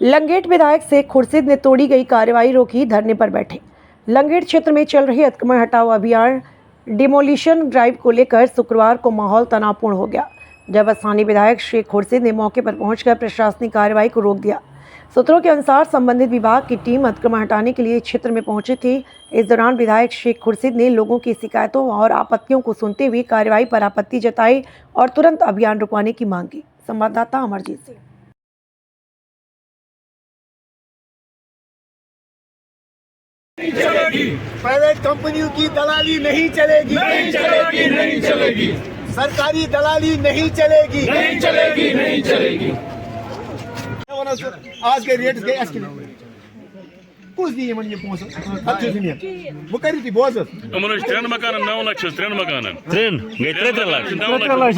लंगेट विधायक शेख खुर्शीद ने तोड़ी गई कार्रवाई रोकी, धरने पर बैठे। लंगेट क्षेत्र में चल रही अतिक्रमण हटाओ अभियान डिमोलिशन ड्राइव को लेकर शुक्रवार को माहौल तनावपूर्ण हो गया, जब स्थानीय विधायक शेख खुर्शीद ने मौके पर पहुंचकर प्रशासनिक कार्रवाई को रोक दिया। सूत्रों के अनुसार संबंधित विभाग की टीम अतिक्रमण हटाने के लिए क्षेत्र में पहुंची थी। इस दौरान विधायक शेख खुर्शीद ने लोगों की शिकायतों और आपत्तियों को सुनते हुए कार्रवाई पर आपत्ति जताई और तुरंत अभियान रुकवाने की मांग की। संवाददाता अमरजीत सिंह। प्राइवेट कंपनियों की दलाली नहीं चलेगी, नहीं चलेगी, नहीं चलेगी। सरकारी दलाली नहीं चलेगी, नहीं चलेगी, नहीं चलेगी। आज के रेट गए कुछ दिए मन ये पोंस वो करी थी बोझ यमन त्रेन मकान 9 लाख 3 मकान 3 गई 3 लाख 9 लाख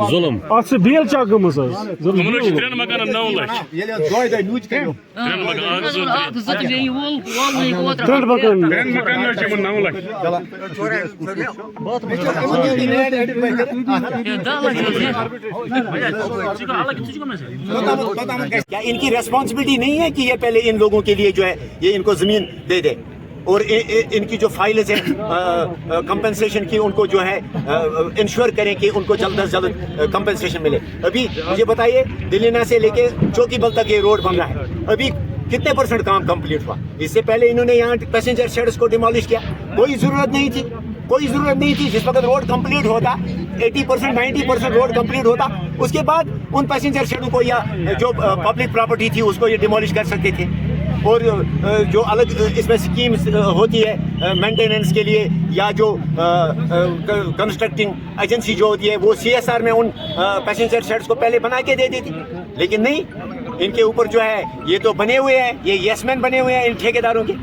जुलम Atsı bir yıl çakımız az. Yemen 3 मकान 9 लाख ये ले दोय दा न्यूज कयो 3 मकान Dört bakın. 3 मकान यमन 9 लाख क्या इनकी रेस्पॉन्सिबिलिटी नहीं है कि ये पहले इन लोगों के लिए जो है ये इनको जमीन दे दे और इनकी जो फाइल्स हैं कंपनसेशन की उनको जो है इंश्योर करें कि उनको जल्द से जल्द कंपनसेशन मिले। अभी मुझे बताइए दिल्लीना से लेके चौकीबल तक ये रोड बन रहा है, अभी कितने % काम कंप्लीट हुआ? इससे पहले इन्होंने यहाँ पैसेंजर शेड्स को डिमोलिश किया, कोई जरूरत नहीं थी, कोई जरूरत नहीं थी। जिस वक्त रोड कंप्लीट होता 80% 90% रोड कंप्लीट होता, उसके बाद उन पैसेंजर शेडों को या जो पब्लिक प्रॉपर्टी थी उसको ये डिमोलिश कर सकते थे। और जो अलग इसमें स्कीम्स होती है मेंटेनेंस के लिए या जो कंस्ट्रक्टिंग एजेंसी जो होती है वो CSR में उन पैसेंजर शेड्स को पहले बना के दे देती, लेकिन नहीं, इनके ऊपर जो है ये तो बने हुए हैं, ये यसमैन बने हुए हैं इन ठेकेदारों के।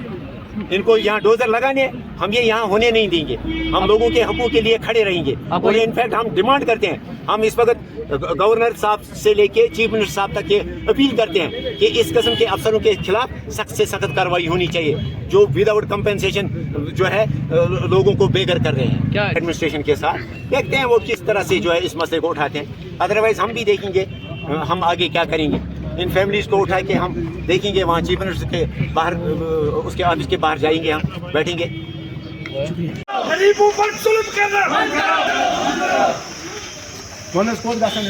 इनको यहाँ डोजर लगाने, हम ये यहाँ होने नहीं देंगे, हम लोगों के हकूक़ के लिए खड़े रहेंगे। और इनफैक्ट हम डिमांड करते हैं, हम इस वक्त गवर्नर साहब से लेके चीफ मिनिस्टर साहब तक ये अपील करते हैं कि इस किस्म के अफसरों के खिलाफ सख्त से सख्त कार्रवाई होनी चाहिए जो विदाउट कंपनसेशन जो है लोगों को बेघर कर रहे हैं। क्या एडमिनिस्ट्रेशन के साथ देखते हैं वो किस तरह से जो है इस मसले को उठाते हैं, अदरवाइज हम भी देखेंगे हम आगे क्या करेंगे। इन फैमिलीज को उठा के हम देखेंगे वहाँ चीफ मिनिस्टर के बाहर उसके ऑफिस के बाहर जाएंगे, हम बैठेंगे। गरीबों पर जुल्म करना Bonus code गसन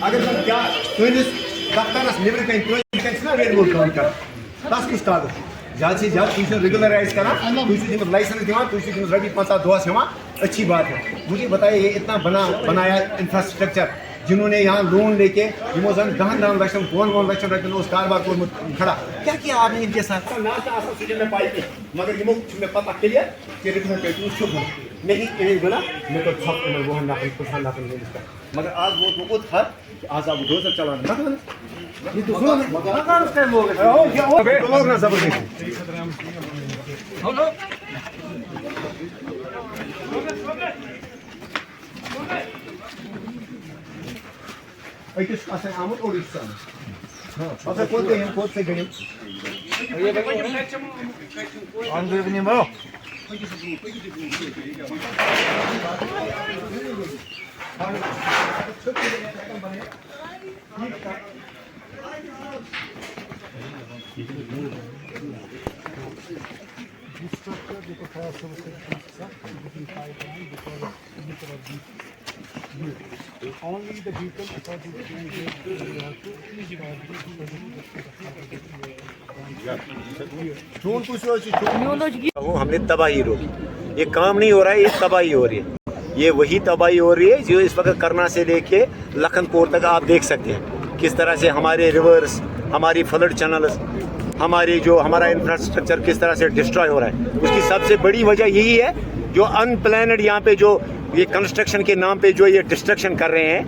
अगर सन क्या तुझे दफ्तरस निबर कहीं कोई कैंसना रेट बोल कर 10 कुछ कागज ज्यादा से ज्यादा तुझे रेगुलराइज करा, तुझे जिम लाइसेंस दिवा, तुझे जिम रवि 5 सेवा अच्छी बात है। मुझे बताइए ये इतना बनाया इंफ्रास्ट्रक्चर जिन्होंने यहाँ लोन लेके जिमोजन 10 लक्ष 2 लक्ष रुपये उस कारोबार को खड़ा क्या किया आपने इनके साथ? मगर में पता क्लियर कि रिप्रेजेंटेटिव शुभ नहीं बना मैं तो सब वो मगर आज वो बहुत था आज आप डोजर चला ये तो लोग ना जबरदस्त अकिस असन आमुत ओडिशा अच्छा कोते हैं कोत से गए ये अंदर नहीं बो only the people because वो हमने तबाही रोकी, ये काम नहीं हो रहा है, ये तबाही हो रही है। ये वही तबाही हो रही है जो इस वक्त करना से लेके लखनपुर तक आप देख सकते हैं किस तरह से हमारे रिवर्स, हमारी फ्लड चैनल्स, हमारा इंफ्रास्ट्रक्चर किस तरह से डिस्ट्रॉय हो रहा है। उसकी सबसे बड़ी वजह यही है जो अनप्लानड यहाँ पे जो ये कंस्ट्रक्शन के नाम पे जो ये डिस्ट्रक्शन कर रहे हैं,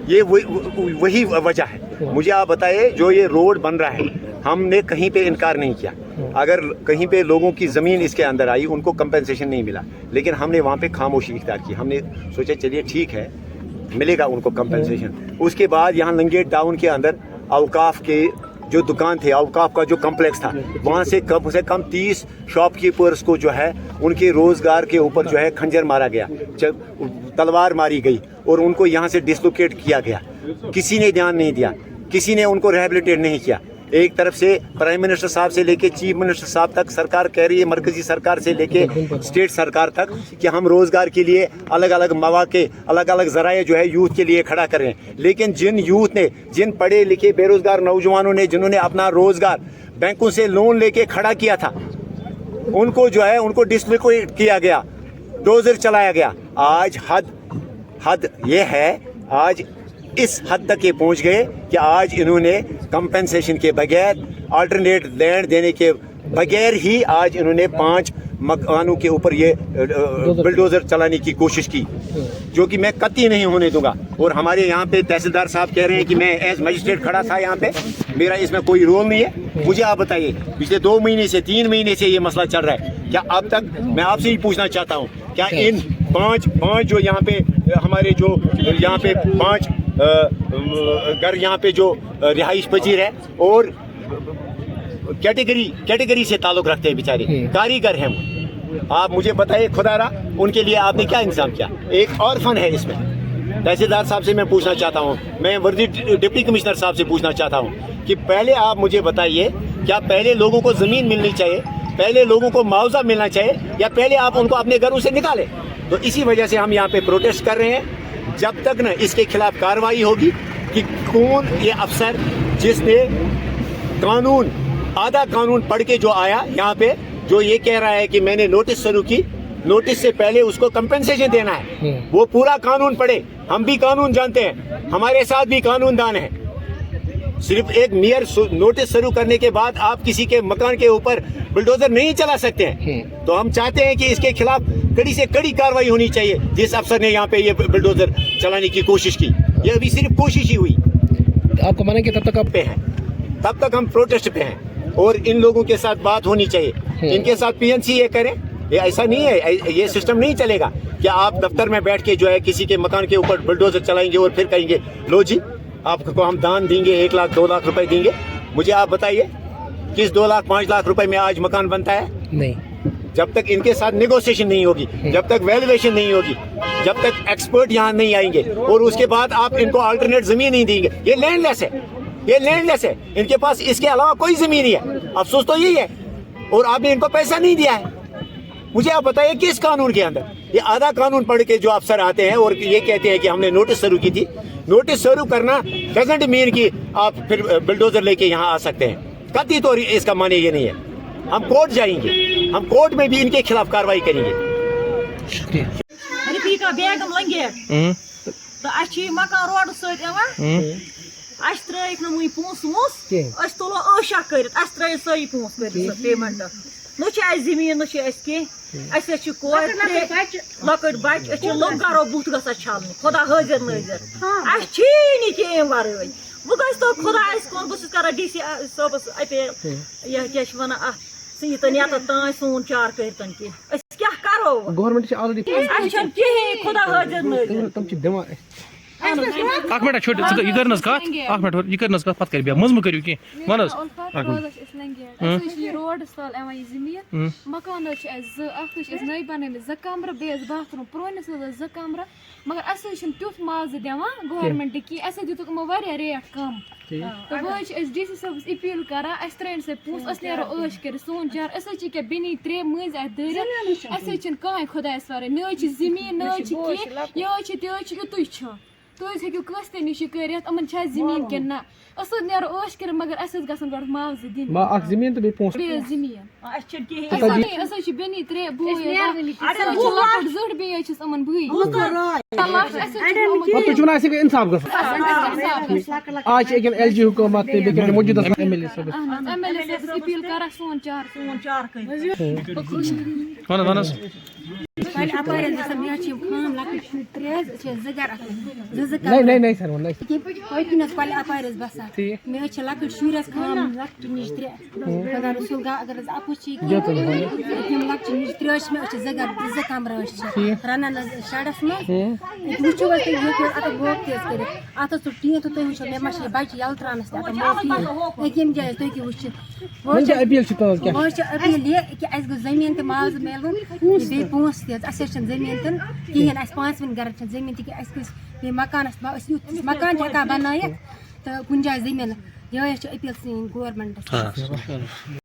ये वही वजह है। मुझे आप बताइए जो ये रोड बन रहा है, हमने कहीं पे इनकार नहीं किया, अगर कहीं पे लोगों की ज़मीन इसके अंदर आई उनको कंपनसेशन नहीं मिला, लेकिन हमने वहाँ पे खामोशी इख्तियार की। हमने सोचा चलिए ठीक है मिलेगा उनको कंपनसेशन। उसके बाद यहाँ लंगेट टाउन के अंदर औकाफ के जो दुकान थे, औकाफ का जो कम्प्लेक्स था, वहाँ से कम 30 शॉपकीपर्स को जो है उनके रोज़गार के ऊपर जो है खंजर मारा गया, जब तलवार मारी गई और उनको यहाँ से डिसलोकेट किया गया। किसी ने ध्यान नहीं दिया, किसी ने उनको रिहेबिलिटेट नहीं किया। एक तरफ से प्राइम मिनिस्टर साहब से लेके चीफ मिनिस्टर साहब तक सरकार कह रही है, मरकजी सरकार से लेके स्टेट सरकार तक, कि हम रोज़गार के लिए अलग अलग मौके, अलग अलग ज़राए जो है यूथ के लिए खड़ा करें। लेकिन जिन यूथ ने, जिन पढ़े लिखे बेरोज़गार नौजवानों ने, जिन्होंने अपना रोज़गार बैंकों से लोन लेके खड़ा किया था, उनको जो है उनको डिसलोकेट किया गया, डोजर चलाया गया। आज हद ये है, आज इस हद तक ये पहुंच गए कि आज इन्होंने कंपेंसेशन के बगैर, अल्टरनेट लैंड देने के बगैर ही आज इन्होंने 5 मकानों के ऊपर ये बुलडोज़र चलाने की कोशिश की, जो कि मैं कतई नहीं होने दूंगा। और हमारे यहाँ पे तहसीलदार साहब कह रहे हैं कि मैं एज मजिस्ट्रेट खड़ा था यहाँ पे, मेरा इसमें कोई रोल नहीं है। मुझे आप बताइए, पिछले 2 महीने से 3 महीने से ये मसला चल रहा है, क्या अब तक, मैं आपसे ही पूछना चाहता हूँ, क्या इन पाँच जो यहाँ पे हमारे जो यहाँ पे 5 घर यहाँ पे जो रिहाइश पजीर है और कैटेगरी से ताल्लुक रखते हैं, बेचारे कारीगर हैं वो, आप मुझे बताइए खुदारा, उनके लिए आपने क्या इंतजाम किया? एक ऑर्फन है इसमें। तहसीलदार साहब से मैं पूछना चाहता हूँ, मैं वर्दी डिप्टी कमिश्नर साहब से पूछना चाहता हूँ कि पहले आप मुझे बताइए, क्या पहले लोगों को ज़मीन मिलनी चाहिए, पहले लोगों को मुआवजा मिलना चाहिए, या पहले आप उनको अपने घरों से निकालें? तो इसी वजह से हम यहाँ पे प्रोटेस्ट कर रहे हैं। जब तक न इसके खिलाफ कार्रवाई होगी कि कौन ये अफसर जिसने कानून, आधा कानून पढ़ के जो आया यहाँ पे, जो ये कह रहा है कि मैंने नोटिस शुरू की, नोटिस से पहले उसको कंपेंसेशन देना है, वो पूरा कानून पढ़े। हम भी कानून जानते हैं, हमारे साथ भी कानूनदान है। सिर्फ एक नियर नोटिस शुरू करने के बाद आप किसी के मकान के ऊपर बुलडोजर नहीं चला सकते हैं। तो हम चाहते हैं कि इसके खिलाफ कड़ी से कड़ी कार्रवाई होनी चाहिए। जिस अफसर ने यहाँ पे ये बुलडोजर चलाने की कोशिश की, ये अभी सिर्फ कोशिश ही हुई। आपको माने कि तब तक आप पे हैं, तब तक हम प्रोटेस्ट पे हैं और इन लोगों के साथ बात होनी चाहिए। इनके साथ पीएनसी ये करें, ये ऐसा नहीं है, ये सिस्टम नहीं चलेगा कि आप दफ्तर में बैठ के जो है किसी के मकान के ऊपर बुलडोजर चलाएंगे और फिर कहेंगे लो जी आपको हम दान देंगे, 1 लाख 2 लाख रुपए देंगे। मुझे आप बताइए, किस 2 लाख 5 लाख रुपए में आज मकान बनता है? नहीं। जब तक इनके साथ नेगोशिएशन नहीं होगी, जब तक वैल्यूएशन नहीं होगी, जब तक एक्सपर्ट यहाँ नहीं आएंगे और उसके बाद आप इनको अल्टरनेट जमीन नहीं देंगे, ये लैंडलेस है, ये लैंडलेस है। इनके पास इसके अलावा कोई जमीन नहीं है। अफसोस तो यही है, और आपने इनको पैसा नहीं दिया है। मुझे आप बताइए किस कानून के अंदर? ये आधा कानून पढ़ के जो अफसर आते हैं और ये कहते हैं कि हमने नोटिस शुरू की थी। नोटिस शुरू करना डजंट मीन कि आप फिर बुलडोजर लेके यहाँ आ सकते हैं। कतई तो इसका माने ये नहीं है। हम कोर्ट जाएंगे, हम कोर्ट में भी इनके खिलाफ कार्रवाई करेंगे। मकान रोड सत त्रिक नुई पोस वोस तुलो ऐशा कर सारी पोस कर पेमेंट न जमीन न कोर लकट बच लोग गरो बुत ग छाल खुदा हाजिर नाजिर नी कह वर बह गस तो खुदा कुन बस कर डी सी सबस क्या वन यतन ये तान सोन चार करतन क्या करो गवर्नमेंट कहें खुदा हाजिर नाजिर Ak minute छोड़ ये करना कत ak minute ये करना कत पत कर बे मजम करियो की वनस रोड साल एवं जमीन मकान नई बन 2 कमर बेस बाथरूम पुरनस 2 कमर मगर अस तुथ माज दिवान गवर्नमेंट की अस दित रेट कम तो वो डी सी साहब अपील करा अस त्रेन से पोस अस नो ऐश कर सोन चार अस क्या बेनी 3 मज दरित अस कह खुदायस वारे न जमीन न ये युत तुज हेकू कस नश कर जमीन कि ना अस नो ऐश कर मगर अस गो मुआवज दिन जमीन तो जमीन अस बेनी 3 लकट जोड़ बेस अमन भई इंसाफ आज LG हुकूमत मौजूदा MLA अपील कर सोन चार वनस پہلے اپارٮ۪ن گژھان مےٚ حظ چھِ یِم خام لۄکٕٹۍ شُرۍ ترٛےٚ حظ أسۍ چھِ زٕ گَرٕ اَتھ زٕ نہیں سر نہیں پٔتۍ حظ پَلہِ اَپارِ حظ بَسان مےٚ حظ چھِ لۄکٕٹۍ شُرۍ حظ خام لۄکچہِ نِش ترٛےٚ خۄدا رسوٗل اگر حظ اَپُز چھِ تِم لۄکچہِ نِش ترٛےٚ حظ چھِ مےٚ أسۍ چھِ زٕ گَرٕ زٕ کَمرٕ حظ چھِ رَنان حظ شَڈَس منٛز وٕچھِو حظ تُہۍ ہیٚکِو حظ اَتھ گوب تہِ حظ کٔرِتھ اَتھ حظ تُل ٹیٖن تہٕ تُہۍ وٕچھِو مےٚ ما چھِ یہِ بَچہِ یَلہٕ ترٛاونَس تہِ اَتھ موقعہٕ ییٚمہِ جایہِ حظ تُہۍ ہیٚکِو وٕچھِتھ اپیل چھِ تُہٕنٛز کیٛاہ وۄنۍ حظ چھِ اپیٖل یہِ کہِ اَسہِ گوٚژھ زٔمیٖن تہِ معاوضہٕ میلُن بیٚیہِ پونٛسہٕ تہِ حظ اَسہِ حظ چھِنہٕ زٔمیٖن تہِ نہٕ کِہیٖنۍ اَسہِ پانٛژوٕنۍ گَرَن چھِنہٕ زٔمیٖن تہِ کینٛہہ اَسہِ گٔژھ بیٚیہِ مکانَس أسۍ یُتھ مکان چھِ ہٮ۪کان بَنٲیِتھ تہٕ کُنہِ جایہِ زٔمیٖن یِہوٚے حظ چھِ اپیٖل سٲنۍ گورمٮ۪نٛٹَس